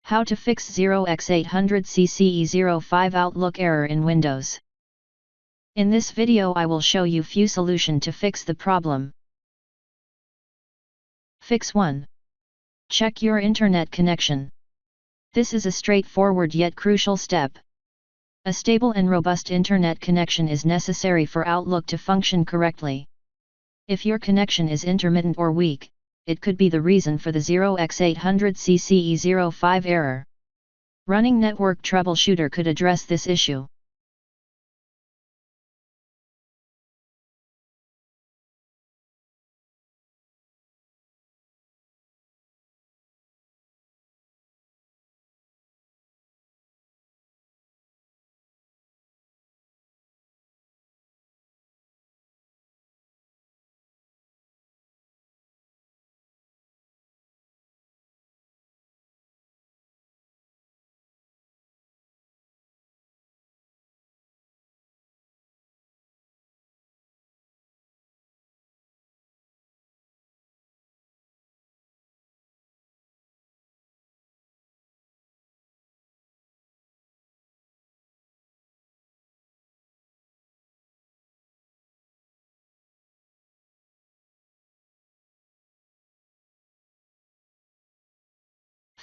How to fix 0x800CCE05 Outlook error in Windows. In this video I will show you few solution to fix the problem. Fix 1. Check your internet connection. This is a straightforward yet crucial step. A stable and robust internet connection is necessary for Outlook to function correctly. If your connection is intermittent or weak, it could be the reason for the 0x800CCE05 error. Running Network Troubleshooter could address this issue.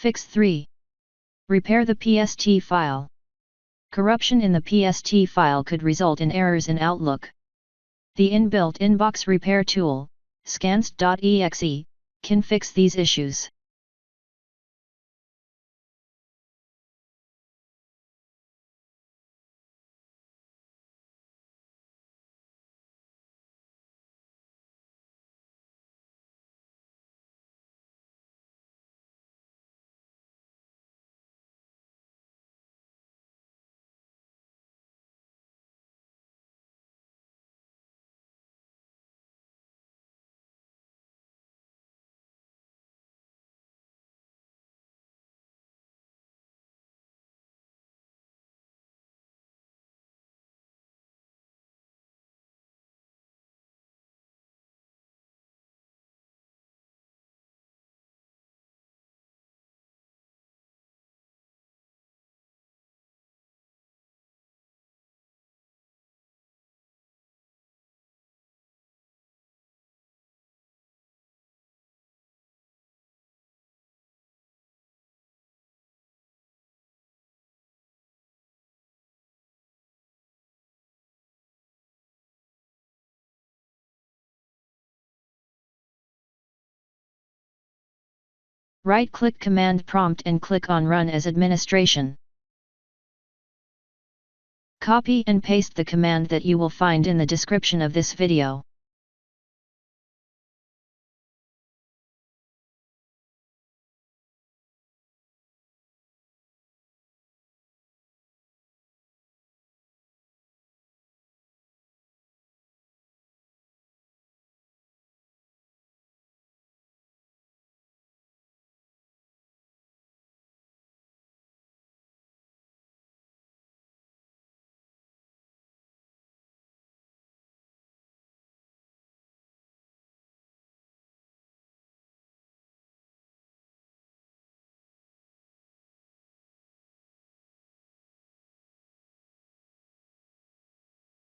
Fix 3. Repair the PST file. Corruption in the PST file could result in errors in Outlook. The inbuilt inbox repair tool, scans.exe, can fix these issues. Right-click Command Prompt and click on Run as Administration. Copy and paste the command that you will find in the description of this video.